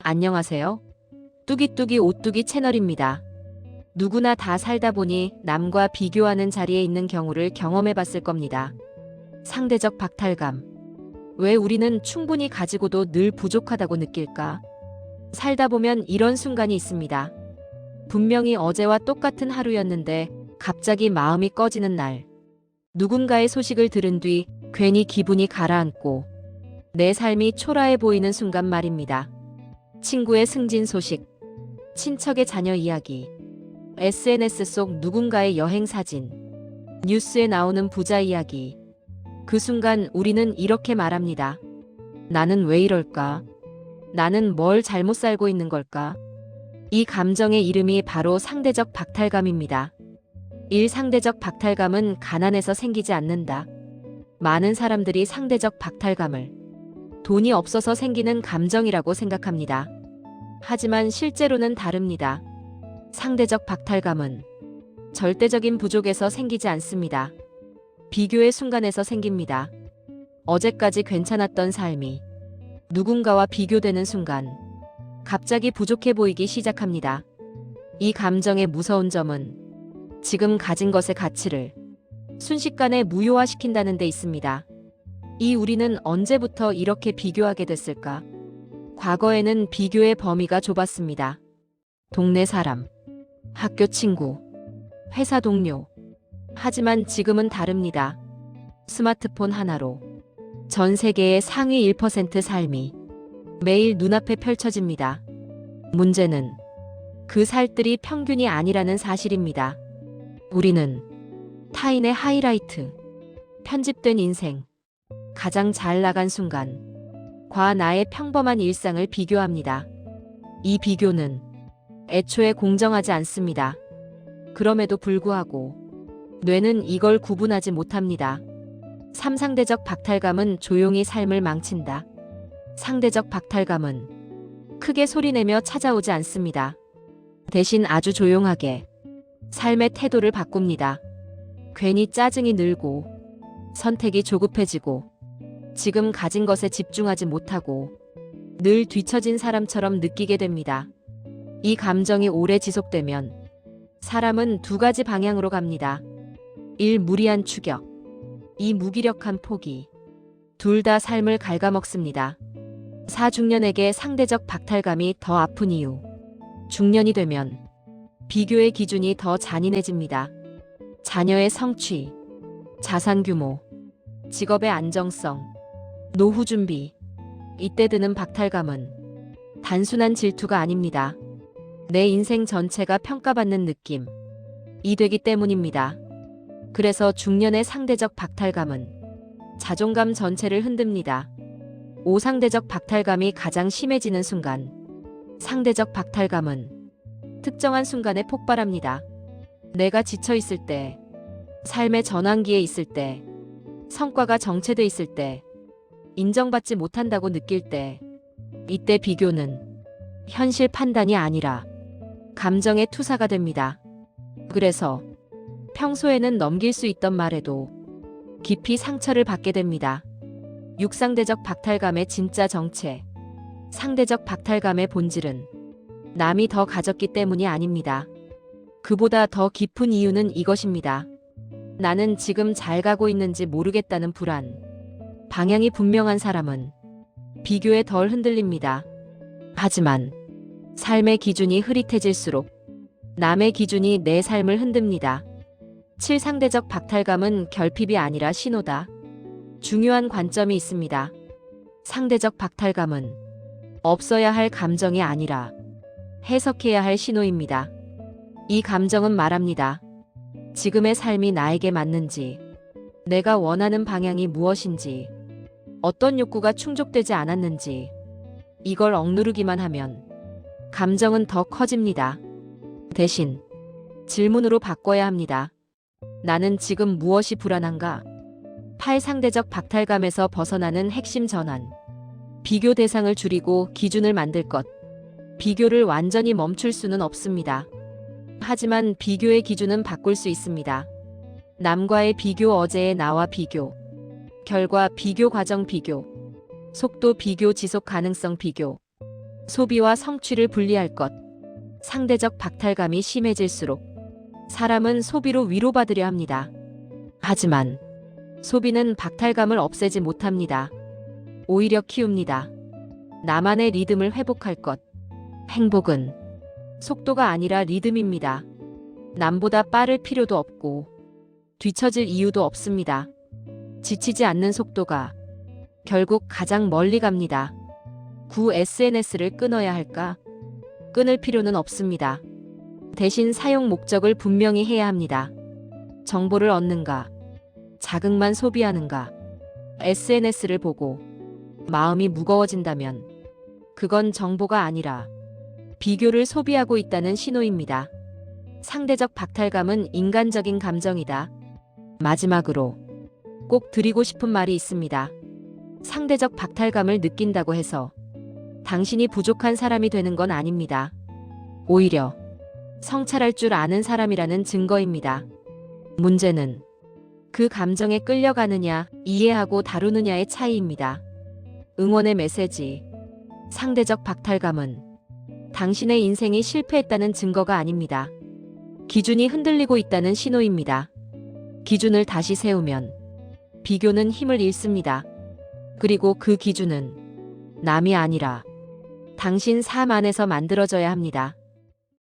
안녕하세요. 뚜기뚜기 오뚜기 채널입니다. 누구나 다 살다 보니 남과 비교하는 자리에 있는 경우를 경험해 봤을 겁니다. 상대적 박탈감. 왜 우리는 충분히 가지고도 늘 부족하다고 느낄까? 살다 보면 이런 순간이 있습니다. 분명히 어제와 똑같은 하루였는데 갑자기 마음이 꺼지는 날. 누군가의 소식을 들은 뒤 괜히 기분이 가라앉고 내 삶이 초라해 보이는 순간 말입니다. 친구의 승진 소식, 친척의 자녀 이야기, SNS 속 누군가의 여행 사진, 뉴스에 나오는 부자 이야기. 그 순간 우리는 이렇게 말합니다. 나는 왜 이럴까? 나는 뭘 잘못 살고 있는 걸까? 이 감정의 이름이 바로 상대적 박탈감입니다. 상대적 박탈감은 가난해서 생기지 않는다. 많은 사람들이 상대적 박탈감을 돈이 없어서 생기는 감정이라고 생각합니다. 하지만 실제로는 다릅니다. 상대적 박탈감은 절대적인 부족에서 생기지 않습니다. 비교의 순간에서 생깁니다. 어제까지 괜찮았던 삶이 누군가와 비교되는 순간 갑자기 부족해 보이기 시작합니다. 이 감정의 무서운 점은 지금 가진 것의 가치를 순식간에 무효화시킨다는 데 있습니다. 우리는 언제부터 이렇게 비교하게 됐을까? 과거에는 비교의 범위가 좁았습니다. 동네 사람, 학교 친구, 회사 동료. 하지만 지금은 다릅니다. 스마트폰 하나로 전 세계의 상위 1% 삶이 매일 눈앞에 펼쳐집니다. 문제는 그 살들이 평균이 아니라는 사실입니다. 우리는 타인의 하이라이트, 편집된 인생, 가장 잘 나간 순간, 과 나의 평범한 일상을 비교합니다. 이 비교는 애초에 공정하지 않습니다. 그럼에도 불구하고 뇌는 이걸 구분하지 못합니다. 상대적 박탈감은 조용히 삶을 망친다. 상대적 박탈감은 크게 소리내며 찾아오지 않습니다. 대신 아주 조용하게 삶의 태도를 바꿉니다. 괜히 짜증이 늘고 선택이 조급해지고 지금 가진 것에 집중하지 못하고 늘 뒤처진 사람처럼 느끼게 됩니다. 이 감정이 오래 지속되면 사람은 두 가지 방향으로 갑니다. 1. 무리한 추격. 2. 무기력한 포기. 둘 다 삶을 갉아먹습니다. 중년에게 상대적 박탈감이 더 아픈 이유. 중년이 되면 비교의 기준이 더 잔인해집니다. 자녀의 성취, 자산 규모, 직업의 안정성, 노후 준비. 이때 드는 박탈감은 단순한 질투가 아닙니다. 내 인생 전체가 평가받는 느낌. 되기 때문입니다. 그래서 중년의 상대적 박탈감은 자존감 전체를 흔듭니다. 상대적 박탈감이 가장 심해지는 순간. 상대적 박탈감은 특정한 순간에 폭발합니다. 내가 지쳐 있을 때, 삶의 전환기에 있을 때, 성과가 정체돼 있을 때, 인정받지 못한다고 느낄 때, 이때 비교는 현실 판단이 아니라 감정의 투사가 됩니다. 그래서 평소에는 넘길 수 있던 말에도 깊이 상처를 받게 됩니다. 상대적 박탈감의 진짜 정체. 상대적 박탈감의 본질은 남이 더 가졌기 때문이 아닙니다. 그보다 더 깊은 이유는 이것입니다. 나는 지금 잘 가고 있는지 모르겠다는 불안. 방향이 분명한 사람은 비교에 덜 흔들립니다. 하지만 삶의 기준이 흐릿해질수록 남의 기준이 내 삶을 흔듭니다. 상대적 박탈감은 결핍이 아니라 신호다. 중요한 관점이 있습니다. 상대적 박탈감은 없어야 할 감정이 아니라 해석해야 할 신호입니다. 이 감정은 말합니다. 지금의 삶이 나에게 맞는지, 내가 원하는 방향이 무엇인지, 어떤 욕구가 충족되지 않았는지. 이걸 억누르기만 하면 감정은 더 커집니다. 대신 질문으로 바꿔야 합니다. 나는 지금 무엇이 불안한가? 상대적 박탈감에서 벗어나는 핵심 전환. 비교 대상을 줄이고 기준을 만들 것. 비교를 완전히 멈출 수는 없습니다. 하지만 비교의 기준은 바꿀 수 있습니다. 남과의 비교, 어제의 나와 비교, 결과 비교, 과정 비교, 속도 비교, 지속 가능성 비교. 소비와 성취를 분리할 것. 상대적 박탈감이 심해질수록 사람은 소비로 위로받으려 합니다. 하지만 소비는 박탈감을 없애지 못합니다. 오히려 키웁니다. 나만의 리듬을 회복할 것. 행복은 속도가 아니라 리듬입니다. 남보다 빠를 필요도 없고 뒤처질 이유도 없습니다. 지치지 않는 속도가 결국 가장 멀리 갑니다. SNS를 끊어야 할까? 끊을 필요는 없습니다. 대신 사용 목적을 분명히 해야 합니다. 정보를 얻는가? 자극만 소비하는가? SNS를 보고 마음이 무거워진다면 그건 정보가 아니라 비교를 소비하고 있다는 신호입니다. 상대적 박탈감은 인간적인 감정이다. 마지막으로 꼭 드리고 싶은 말이 있습니다. 상대적 박탈감을 느낀다고 해서 당신이 부족한 사람이 되는 건 아닙니다. 오히려 성찰할 줄 아는 사람이라는 증거입니다. 문제는 그 감정에 끌려가느냐, 이해하고 다루느냐의 차이입니다. 응원의 메시지. 상대적 박탈감은 당신의 인생이 실패했다는 증거가 아닙니다. 기준이 흔들리고 있다는 신호입니다. 기준을 다시 세우면 비교는 힘을 잃습니다. 그리고 그 기준은 남이 아니라 당신 삶 안에서 만들어져야 합니다.